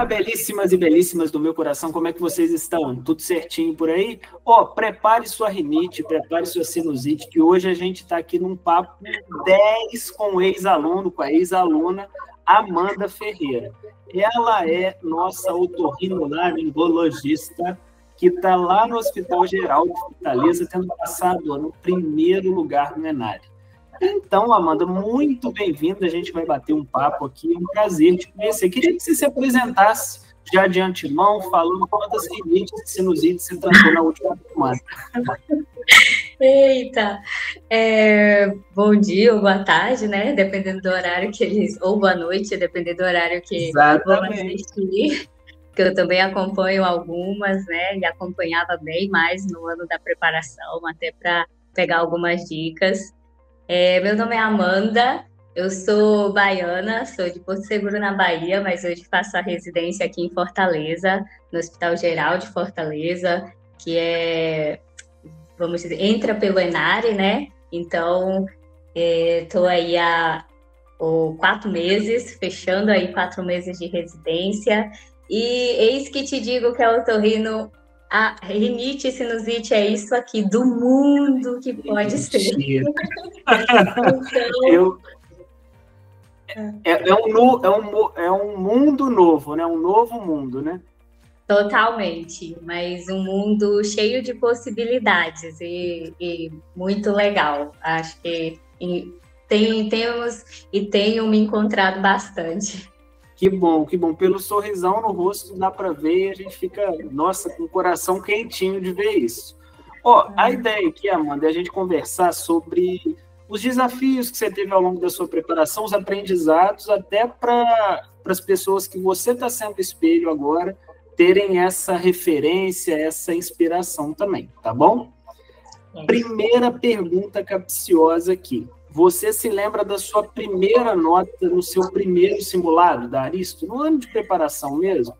Belíssimas e belíssimas do meu coração, como é que vocês estão? Tudo certinho por aí? Prepare sua rinite, prepare sua sinusite, que hoje a gente está aqui num papo 10 com o ex-aluno, com a ex-aluna Amanda Ferreira. Ela é nossa otorrinolaringologista, que está lá no Hospital Geral de Fortaleza, tendo passado no primeiro lugar no Enare. Então, Amanda, muito bem-vinda. A gente vai bater um papo aqui. É um prazer te conhecer. Queria que você se apresentasse já de antemão, falando quantas rinites e sinusites você tratou na última semana. Eita! Bom dia ou boa tarde, né? Dependendo do horário que eles... Ou boa noite, dependendo do horário que vão assistir. Que eu também acompanho algumas, né? E acompanhava bem mais no ano da preparação, até para pegar algumas dicas. Meu nome é Amanda, eu sou baiana, sou de Porto Seguro, na Bahia, mas hoje faço a residência aqui em Fortaleza, no Hospital Geral de Fortaleza, que vamos dizer, entra pelo Enare, né? Então, estou aí há 4 meses, fechando aí 4 meses de residência, e eis que te digo que a otorrino, a rinite e sinusite é isso aqui do mundo que pode ser. Então... É um mundo novo, né? Um novo mundo, né? Totalmente, mas um mundo cheio de possibilidades e muito legal. Acho que tenho me encontrado bastante. Que bom, que bom. Pelo sorrisão no rosto dá para ver e a gente fica, nossa, com o coração quentinho de ver isso. A ideia aqui, Amanda, é a gente conversar sobre os desafios que você teve ao longo da sua preparação, os aprendizados, até para as pessoas que você está sendo espelho agora, terem essa referência, essa inspiração também, tá bom? Primeira pergunta capciosa aqui. Você se lembra da sua primeira nota no seu primeiro simulado da Aristo, no ano de preparação mesmo?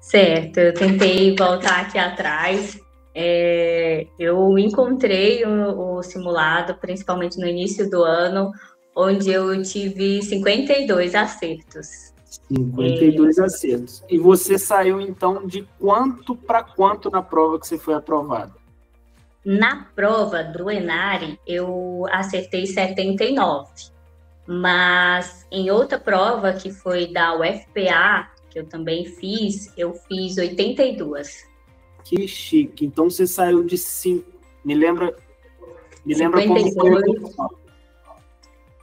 Certo, eu tentei voltar aqui atrás. Eu encontrei o simulado, principalmente no início do ano, onde eu tive 52 acertos. 52 acertos. E você saiu, então, de quanto para quanto na prova que você foi aprovado? Na prova do Enare, eu acertei 79. Mas em outra prova, que foi da UFPA, que eu também fiz, eu fiz 82. Que chique. Então você saiu de 5. Me lembra 52, como foi.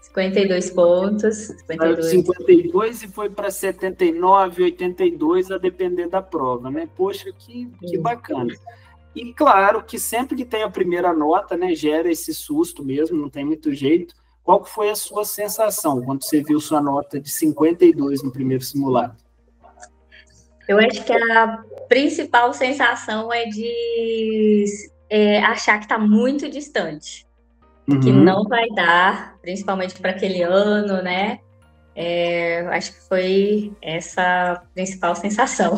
52 pontos. 52. Saiu de 52 e foi para 79, 82, a depender da prova, né? Poxa, que bacana. E claro que sempre que tem a primeira nota, né, gera esse susto mesmo, não tem muito jeito. Qual que foi a sua sensação quando você viu sua nota de 52 no primeiro simulado? Eu acho que a principal sensação é de achar que está muito distante, que não vai dar, principalmente para aquele ano, né? Acho que foi essa a principal sensação.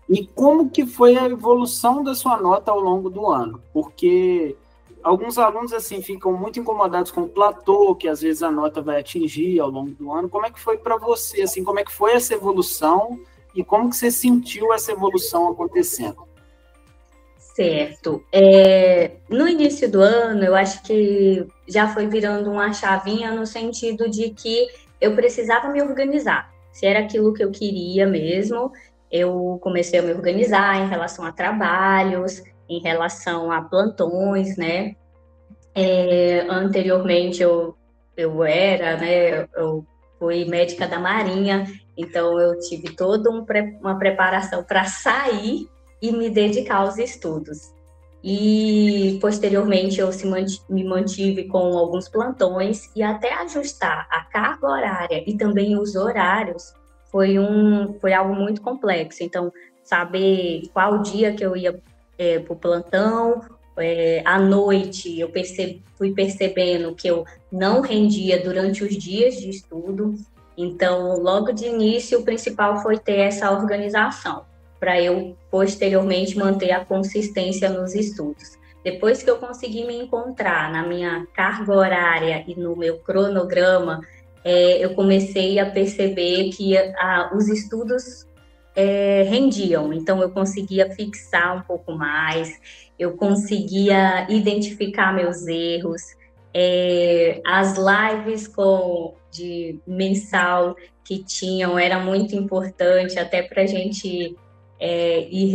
E como que foi a evolução da sua nota ao longo do ano? Porque alguns alunos assim ficam muito incomodados com o platô, que às vezes a nota vai atingir ao longo do ano. Como é que foi para você? Assim, como é que foi essa evolução e como que você sentiu essa evolução acontecendo? Certo. No início do ano, eu acho que já foi virando uma chavinha no sentido de que eu precisava me organizar. Se era aquilo que eu queria mesmo, eu comecei a me organizar em relação a trabalhos, em relação a plantões, né? Anteriormente eu era, né? Eu fui médica da Marinha, então eu tive toda uma preparação para sair e me dedicar aos estudos. E posteriormente eu me mantive com alguns plantões e até ajustar a carga horária e também os horários foi algo muito complexo. Então, saber qual dia que eu ia para o plantão, à noite eu fui percebendo que eu não rendia durante os dias de estudo. Então, logo de início, o principal foi ter essa organização, para eu posteriormente manter a consistência nos estudos. Depois que eu consegui me encontrar na minha carga horária e no meu cronograma, eu comecei a perceber que os estudos rendiam, então eu conseguia fixar um pouco mais, eu conseguia identificar meus erros, as lives de mensal que tinham era muito importante até para a gente ir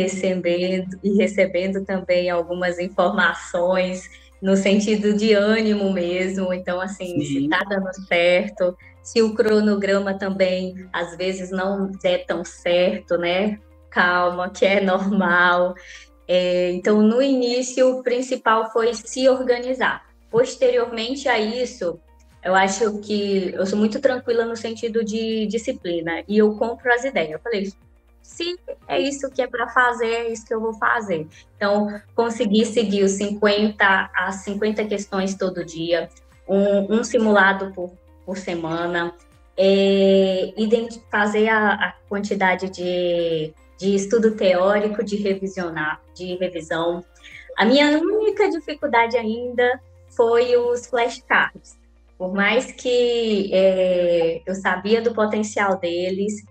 recebendo também algumas informações no sentido de ânimo mesmo, então assim, se está dando certo, se o cronograma também às vezes não der tão certo, né? Calma, que é normal. Então, no início, o principal foi se organizar. Posteriormente a isso, eu acho que eu sou muito tranquila no sentido de disciplina e eu compro as ideias. Eu falei, se é isso que é para fazer, é isso que eu vou fazer. Então, consegui seguir os 50 questões todo dia, um simulado por semana, fazer a quantidade de estudo teórico, de revisão. A minha única dificuldade ainda foi os flashcards. Por mais que eu sabia do potencial deles,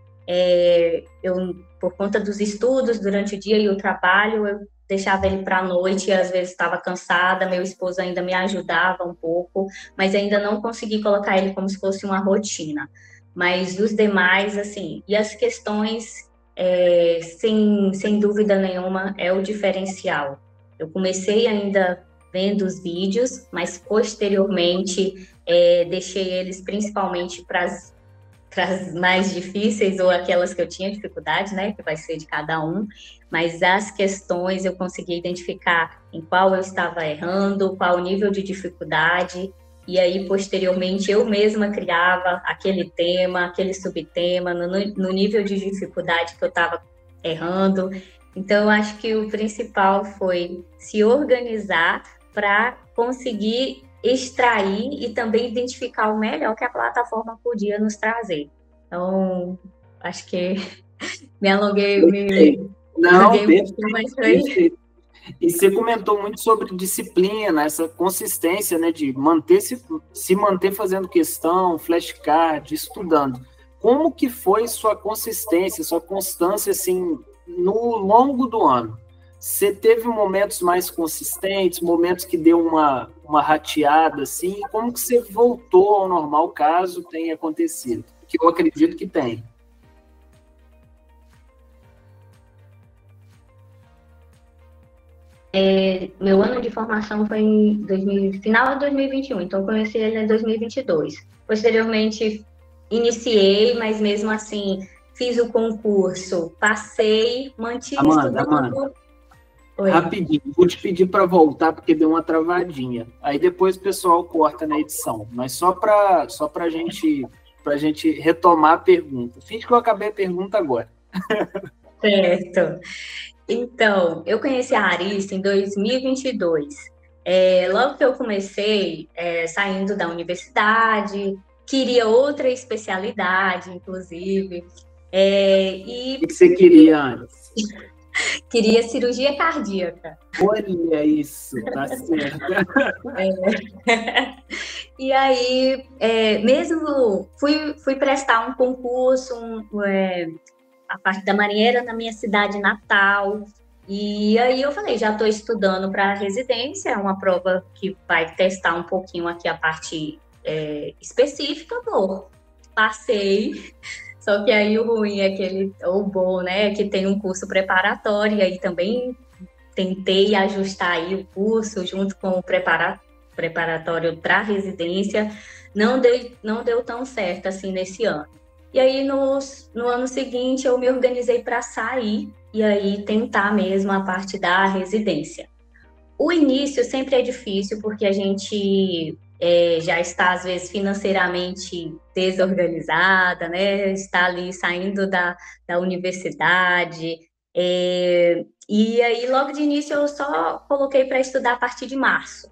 por conta dos estudos durante o dia e o trabalho, eu deixava ele para a noite, e às vezes estava cansada, meu esposo ainda me ajudava um pouco, mas ainda não consegui colocar ele como se fosse uma rotina. Mas os demais, assim, e as questões, sem dúvida nenhuma, é o diferencial. Eu comecei ainda vendo os vídeos, mas posteriormente deixei eles principalmente para as mais difíceis ou aquelas que eu tinha dificuldade, né, que vai ser de cada um, mas as questões eu consegui identificar em qual eu estava errando, qual o nível de dificuldade, e aí posteriormente eu mesma criava aquele tema, aquele subtema, no nível de dificuldade que eu estava errando. Então eu acho que o principal foi se organizar para conseguir extrair e também identificar o melhor que a plataforma podia nos trazer. Então, acho que me alonguei, Não, perfeito, mas foi... E você comentou muito sobre disciplina, essa consistência, né, de se manter fazendo questão, flashcard, estudando. Como que foi sua consistência, sua constância, assim, no longo do ano? Você teve momentos mais consistentes, momentos que deu uma rateada, assim, como que você voltou ao normal, caso tenha acontecido? Que eu acredito que tem. Meu ano de formação foi em final de 2021, então comecei ele em 2022. Posteriormente, iniciei, mas mesmo assim, fiz o concurso, passei, mantive estudando. Oi. Rapidinho, vou te pedir para voltar porque deu uma travadinha. Aí depois o pessoal corta na edição, mas só para a gente retomar a pergunta. Finge que eu acabei a pergunta agora. Certo. Então, eu conheci a Arista em 2022. Logo que eu comecei, saindo da universidade, queria outra especialidade, inclusive. O que você queria antes? Queria cirurgia cardíaca. Olha isso, tá certo. E aí, mesmo fui prestar um concurso, a parte da Marinheira na minha cidade natal. E aí eu falei, já estou estudando para residência, é uma prova que vai testar um pouquinho aqui a parte específica, passei. Só que aí o ruim o bom, né, que tem um curso preparatório, e aí também tentei ajustar aí o curso junto com o preparatório para residência, não deu tão certo assim nesse ano. E aí no ano seguinte eu me organizei para sair e aí tentar mesmo a parte da residência. O início sempre é difícil porque a gente já está, às vezes, financeiramente desorganizada, né? Está ali saindo da universidade. E aí, logo de início, eu só coloquei para estudar a partir de março.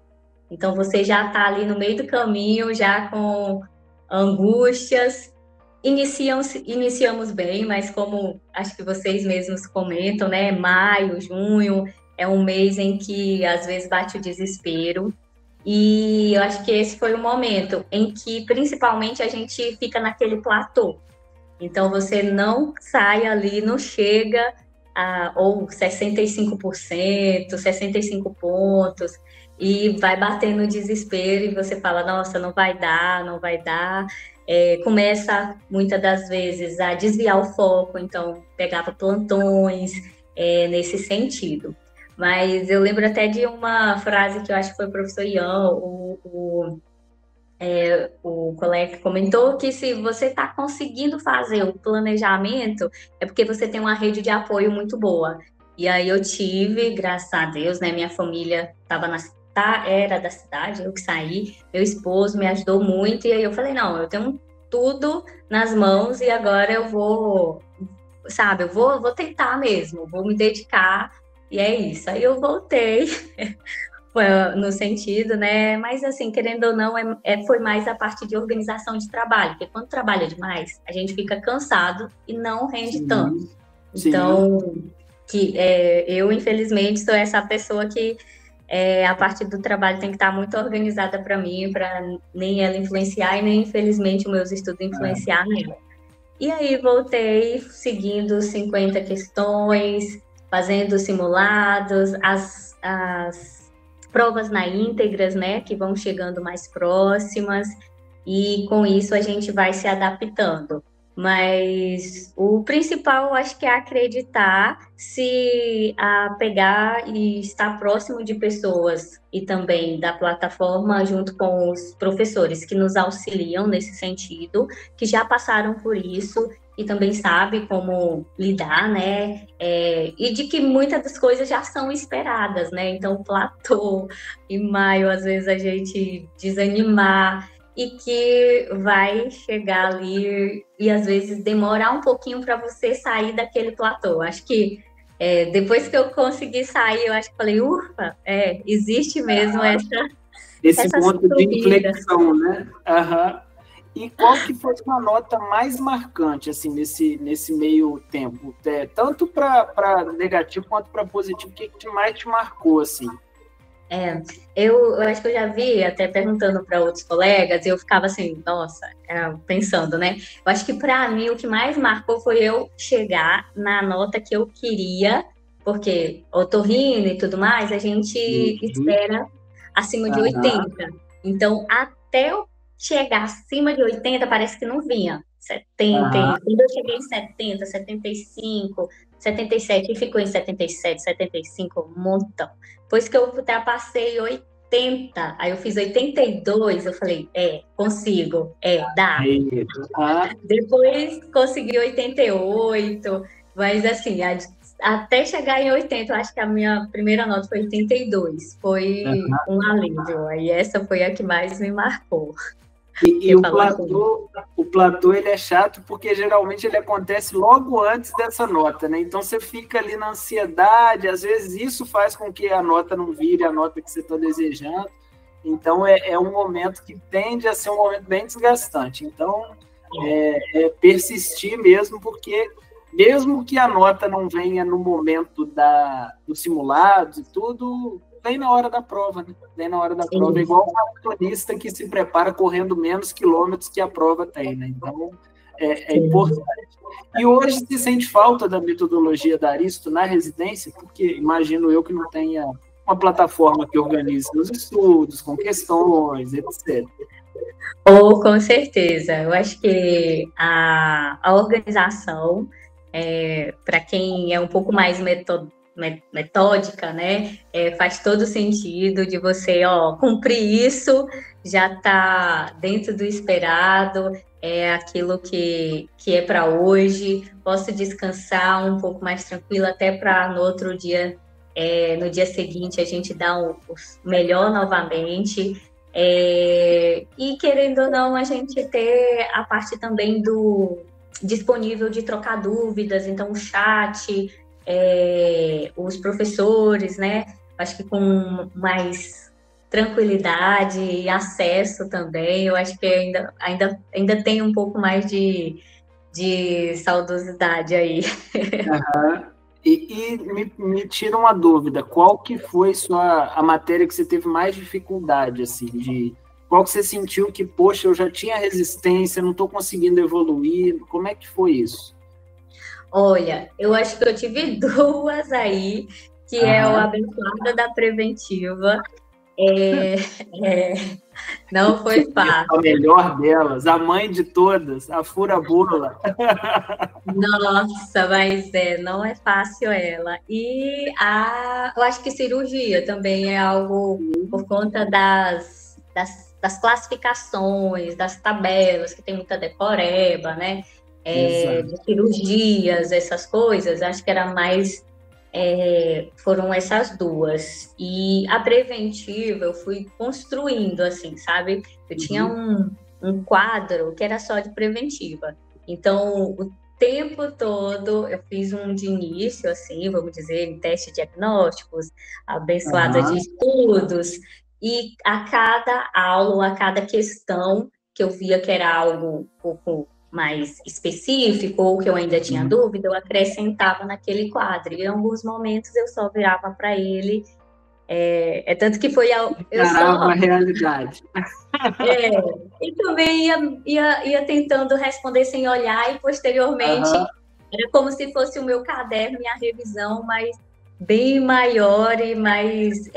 Então, você já está ali no meio do caminho, já com angústias. Iniciamos bem, mas como acho que vocês mesmos comentam, né? Maio, junho, é um mês em que, às vezes, bate o desespero. E eu acho que esse foi o momento em que, principalmente, a gente fica naquele platô. Então, você não sai ali, não chega a ou 65%, 65 pontos, e vai batendo no desespero, e você fala, nossa, não vai dar, não vai dar. Começa, muitas das vezes, a desviar o foco, então pegava plantões nesse sentido. Mas eu lembro até de uma frase que eu acho que foi o professor Ian, o colega comentou que se você está conseguindo fazer o planejamento, é porque você tem uma rede de apoio muito boa. E aí eu tive, graças a Deus, né? Minha família era da cidade, eu que saí, meu esposo me ajudou muito, e aí eu falei, não, eu tenho tudo nas mãos e agora eu vou, sabe, eu vou tentar mesmo, vou me dedicar, e é isso. Aí eu voltei no sentido, né? Mas assim, querendo ou não, foi mais a parte de organização de trabalho, porque quando trabalha demais, a gente fica cansado e não rende tanto. Então, eu, infelizmente, sou essa pessoa que a parte do trabalho tem que estar muito organizada para mim, para nem ela influenciar e nem, infelizmente, os meus estudos influenciar nela. E aí voltei seguindo 50 questões, fazendo simulados, as provas na íntegras, né, que vão chegando mais próximas, e com isso a gente vai se adaptando. Mas o principal, eu acho que é acreditar, se pegar e estar próximo de pessoas e também da plataforma, junto com os professores que nos auxiliam nesse sentido, que já passaram por isso e também sabe como lidar, né? E de que muitas das coisas já são esperadas, né? Então, platô, em maio, às vezes a gente desanimar, e que vai chegar ali e às vezes demorar um pouquinho para você sair daquele platô. Acho que depois que eu consegui sair, eu acho que falei, ufa, existe mesmo esse ponto de inflexão, né? E qual que foi a nota mais marcante, assim, nesse meio tempo? Tanto para negativo quanto para positivo, o que mais te marcou, assim? Eu acho que eu já vi, até perguntando para outros colegas, eu ficava assim, nossa, pensando, né? Eu acho que para mim o que mais marcou foi eu chegar na nota que eu queria, porque otorrino e tudo mais, a gente espera acima de 80. Então, até eu chegar acima de 80, parece que não vinha. 70, quando eu cheguei em 70, 75, 77, e ficou em 77, 75, um montão. Depois que eu ultrapassei 80, aí eu fiz 82, eu falei, consigo, dá. Depois consegui 88, mas assim, até chegar em 80, eu acho que a minha primeira nota foi 82, foi um alívio, aí essa foi a que mais me marcou. E o platô, ele é chato porque geralmente ele acontece logo antes dessa nota, né? Então você fica ali na ansiedade, às vezes isso faz com que a nota não vire a nota que você está desejando. Então é um momento que tende a ser um momento bem desgastante. Então persistir mesmo, porque mesmo que a nota não venha no momento dos simulados e tudo, vem na hora da prova, né? Vem na hora da prova, igual um maratonista que se prepara correndo menos quilômetros que a prova tem, né? Então, é importante. E hoje se sente falta da metodologia da Aristo na residência, porque imagino eu que não tenha uma plataforma que organize os estudos, com questões, etc. Com certeza. Eu acho que a organização, para quem é um pouco mais metódica, né? Faz todo sentido de você, cumprir isso, já está dentro do esperado, é aquilo que é para hoje, posso descansar um pouco mais tranquila, até para no outro dia, no dia seguinte, a gente dar o melhor novamente. E querendo ou não, a gente ter a parte também do disponível de trocar dúvidas, então o chat, os professores, né? Acho que com mais tranquilidade e acesso também, eu acho que ainda tem um pouco mais de saudosidade aí. Me tira uma dúvida, qual que foi a matéria que você teve mais dificuldade, assim, qual que você sentiu que, poxa, eu já tinha resistência, não estou conseguindo evoluir, como é que foi isso? Olha, eu acho que eu tive duas aí, que é o abençoado da preventiva. Não foi fácil. A melhor delas, a mãe de todas, a fura-bula. Nossa, mas não é fácil ela. E eu acho que cirurgia também é algo por conta das classificações, das tabelas, que tem muita decoreba, né? De cirurgias, essas coisas, acho que era mais. Foram essas duas. E a preventiva eu fui construindo, assim, sabe? Eu tinha um quadro que era só de preventiva. Então, o tempo todo eu fiz um de início, assim, vamos dizer, em testes diagnósticos, abençoada de estudos, e a cada aula, a cada questão que eu via que era algo um pouco mais específico ou que eu ainda tinha dúvida, eu acrescentava naquele quadro. E em alguns momentos eu só virava para ele. Tanto que foi a realidade. E também ia tentando responder sem olhar e posteriormente era como se fosse o meu caderno e a revisão, mas bem maior e mais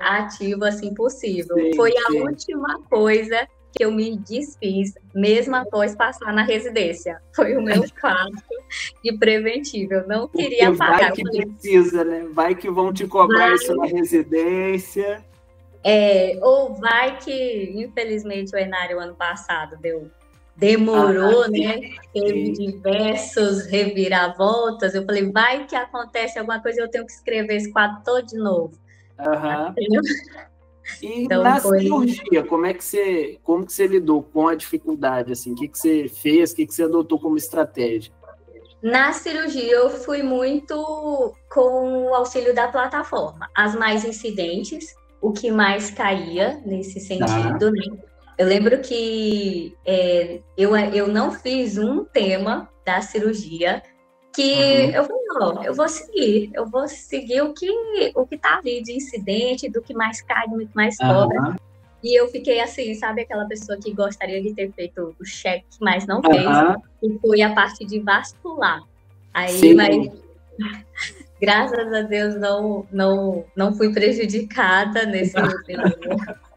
ativa assim possível. Foi a última coisa que eu me desfiz, mesmo após passar na residência. Foi o meu quadro de preventivo. Eu não queria pagar. Vai que precisa, né? Vai que vão te cobrar isso na residência. Ou vai que, infelizmente, o Enário ano passado demorou, né? Teve diversos reviravoltas. Eu falei, vai que acontece alguma coisa, eu tenho que escrever esse quadro todo de novo. E então, na cirurgia, como que você lidou com a dificuldade? Assim? O que você fez? O que você adotou como estratégia? Na cirurgia, eu fui muito com o auxílio da plataforma. As mais incidentes, o que mais caía nesse sentido, né? Eu lembro que eu não fiz um tema da cirurgia que eu falei, não, eu vou seguir o que tá ali de incidente, do que mais cai, do que mais cobra. E eu fiquei assim, sabe, aquela pessoa que gostaria de ter feito o cheque, mas não fez, e foi a parte de vascular. Aí, mas graças a Deus não fui prejudicada nesse momento.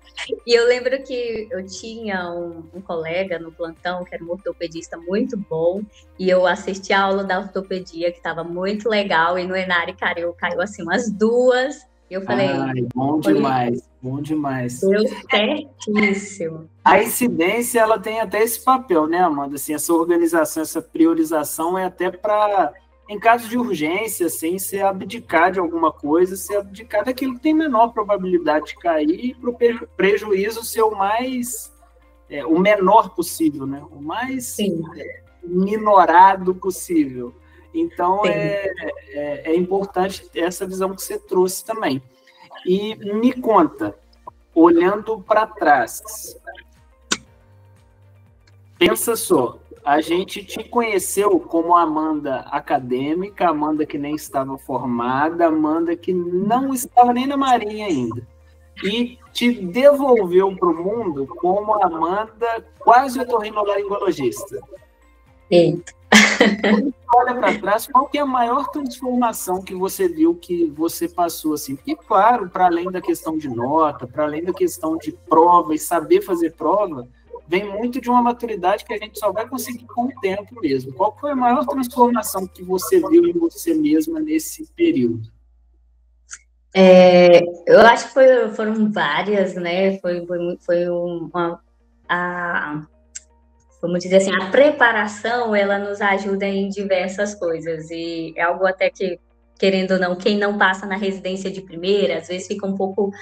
E eu lembro que eu tinha um colega no plantão, que era um ortopedista muito bom, e eu assisti a aula da ortopedia, que estava muito legal, e no Enário caiu assim umas duas, e eu falei... bom demais, bom demais. Deu certíssimo. A incidência, ela tem até esse papel, né, Amanda? Assim, essa organização, essa priorização é até para... Em caso de urgência, assim, você abdicar de alguma coisa, você abdicar daquilo que tem menor probabilidade de cair para o prejuízo ser o menor possível, né? O mais minorado possível. Então, é importante essa visão que você trouxe também. E me conta, olhando para trás, pensa só, a gente te conheceu como Amanda acadêmica, Amanda que nem estava formada, Amanda que não estava nem na Marinha ainda. E te devolveu para o mundo como Amanda quase otorrinolaringologista. Olha para trás, qual que é a maior transformação que você viu que você passou? Assim? Porque, claro, para além da questão de nota, para além da questão de prova e saber fazer prova, vem muito de uma maturidade que a gente só vai conseguir com o tempo mesmo. Qual foi a maior transformação que você viu em você mesma nesse período? Eu acho que foram várias, né? Vamos dizer assim, a preparação, ela nos ajuda em diversas coisas. E é algo até que, querendo ou não, quem não passa na residência de primeira, às vezes fica um pouco...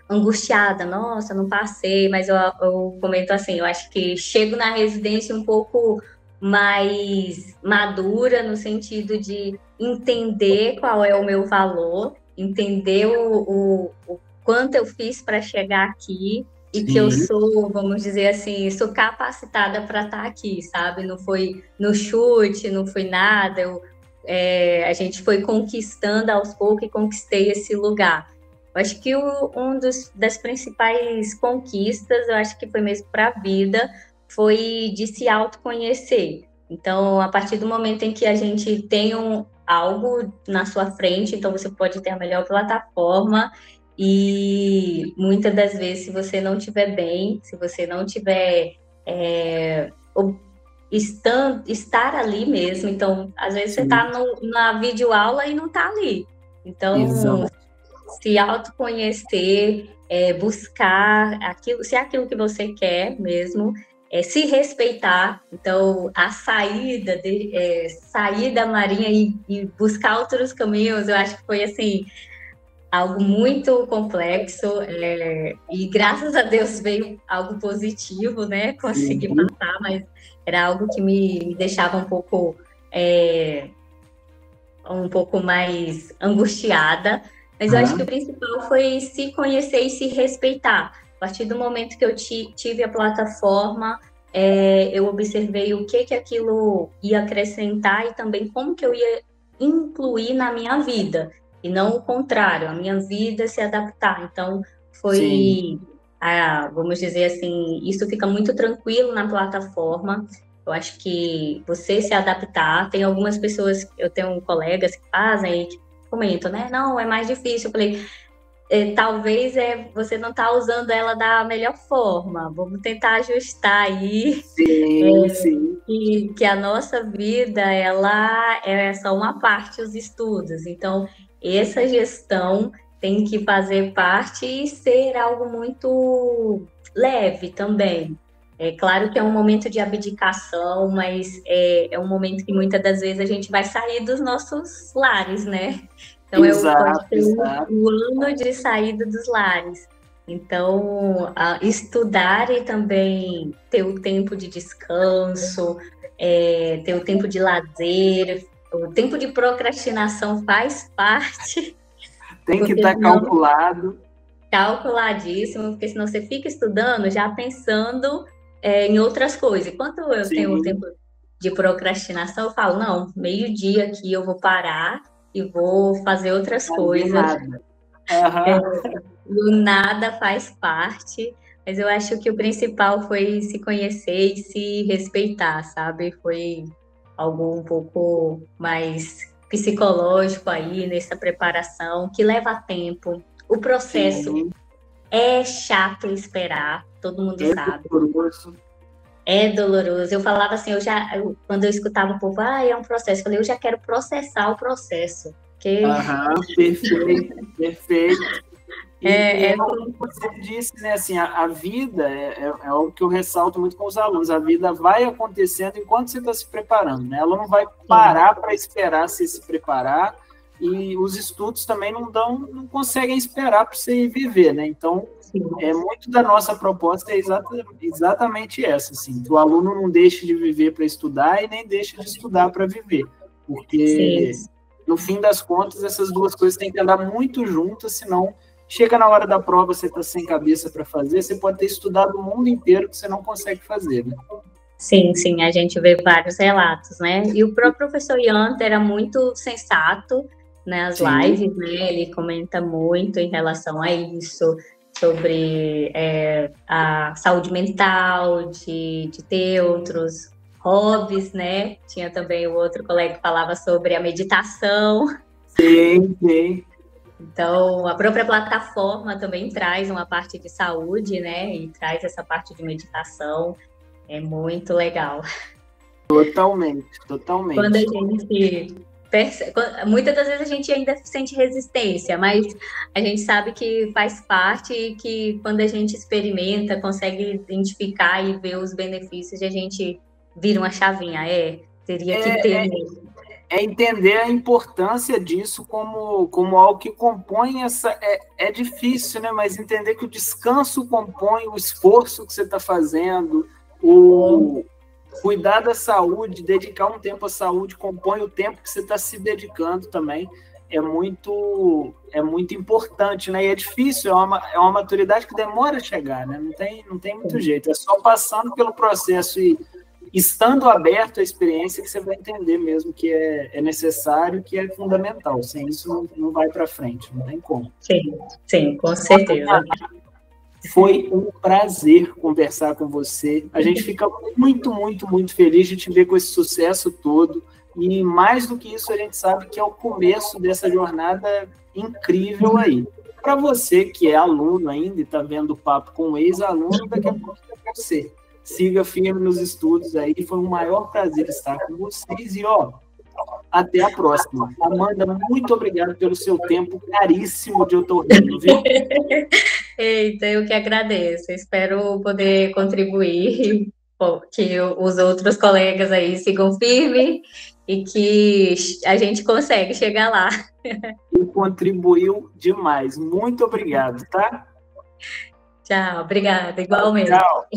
angustiada, nossa, não passei, mas eu comento assim, eu acho que chego na residência um pouco mais madura, no sentido de entender qual é o meu valor, entender o quanto eu fiz para chegar aqui, e que eu sou, vamos dizer assim, sou capacitada para estar aqui, sabe? Não foi no chute, não foi nada, eu a gente foi conquistando aos poucos e conquistei esse lugar. Eu acho que das principais conquistas, eu acho que foi mesmo para a vida, foi de se autoconhecer. Então, a partir do momento em que a gente tem algo na sua frente, então você pode ter a melhor plataforma e muitas das vezes, se você não estiver bem, se você não tiver estar ali mesmo, então, às vezes você está na videoaula e não está ali. Então, exato. Se autoconhecer, buscar aquilo, se é aquilo que você quer mesmo, se respeitar. Então, a saída sair da Marinha e buscar outros caminhos, eu acho que foi assim algo muito complexo, e graças a Deus veio algo positivo, né? Consegui passar, mas era algo que me deixava um pouco mais angustiada. Mas eu acho que o principal foi se conhecer e se respeitar. A partir do momento que eu tive a plataforma, eu observei o que aquilo ia acrescentar e também como que eu ia incluir na minha vida. E não o contrário, a minha vida se adaptar. Então, foi, vamos dizer assim, isso fica muito tranquilo na plataforma. Eu acho que você se adaptar, tem algumas pessoas, eu tenho colegas que fazem, que comentam, né? Não, é mais difícil. Eu falei, talvez você não está usando ela da melhor forma. Vamos tentar ajustar aí. Sim. Que a nossa vida, ela é só uma parte, os estudos. Então, essa gestão tem que fazer parte e ser algo muito leve também. É claro que é um momento de abdicação, mas é um momento que muitas das vezes a gente vai sair dos nossos lares, né? Então, pode ser o ano de saída dos lares. Então, estudar e também ter o tempo de descanso, ter o tempo de lazer, o tempo de procrastinação faz parte. Tem que estar calculado. Calculadíssimo, porque senão você fica estudando já pensando em outras coisas. Enquanto eu tenho o tempo de procrastinação, eu falo, não, meio-dia aqui eu vou parar e vou fazer outras coisas. Nada. O nada faz parte, mas eu acho que o principal foi se conhecer e se respeitar, sabe? Foi algo um pouco mais psicológico aí nessa preparação, que leva tempo. O processo é chato esperar, todo mundo sabe. Doloroso. É doloroso. Eu falava assim, quando eu escutava o povo, é um processo, eu falei, eu já quero processar o processo. Perfeito. Como você disse, né, assim, a vida é o que eu ressalto muito com os alunos. A vida vai acontecendo enquanto você está se preparando, né? Ela não vai parar para esperar você se preparar, e os estudos também não conseguem esperar para você viver, né? Então, muito da nossa proposta é exatamente essa, assim, que o aluno não deixe de viver para estudar e nem deixe de estudar para viver, porque no fim das contas essas duas coisas têm que andar muito juntas, senão chega na hora da prova, você está sem cabeça para fazer, você pode ter estudado o mundo inteiro que você não consegue fazer, né? Sim, a gente vê vários relatos, né? E o próprio professor Ianta era muito sensato nas lives, né? Ele comenta muito em relação a isso, sobre a saúde mental, de ter outros hobbies, né? Tinha também o outro colega que falava sobre a meditação. Sim. Então, a própria plataforma também traz uma parte de saúde, né? E traz essa parte de meditação. É muito legal. Totalmente. Quando a gente percebe, muitas das vezes a gente ainda sente resistência, mas a gente sabe que faz parte e que quando a gente experimenta, consegue identificar e ver os benefícios, a gente vira uma chavinha. Teria que ter mesmo. Entender a importância disso como algo que compõe essa... É difícil, né? Mas entender que o descanso compõe o esforço que você está fazendo, o cuidar da saúde, dedicar um tempo à saúde, compõe o tempo que você está se dedicando também. É muito importante, né? E é difícil, é uma maturidade que demora a chegar, né? Não tem muito jeito. É só passando pelo processo e estando aberto à experiência, que você vai entender mesmo que é necessário, que é fundamental. Sem isso, não vai para frente, não tem como. Sim, com certeza. Foi um prazer conversar com você. A gente fica muito, muito, muito feliz de te ver com esse sucesso todo. E mais do que isso, a gente sabe que é o começo dessa jornada incrível aí. Para você que é aluno ainda e está vendo o papo com o ex-aluno, daqui a pouco é você. Siga firme nos estudos aí. Foi um maior prazer estar com vocês. E, até a próxima. Amanda, muito obrigado pelo seu tempo caríssimo de otorrino, viu? Eita, eu que agradeço. Espero poder contribuir, que os outros colegas aí sigam firme e que a gente consegue chegar lá. E contribuiu demais. Muito obrigado, tá? Tchau, obrigada, igualmente. Tchau.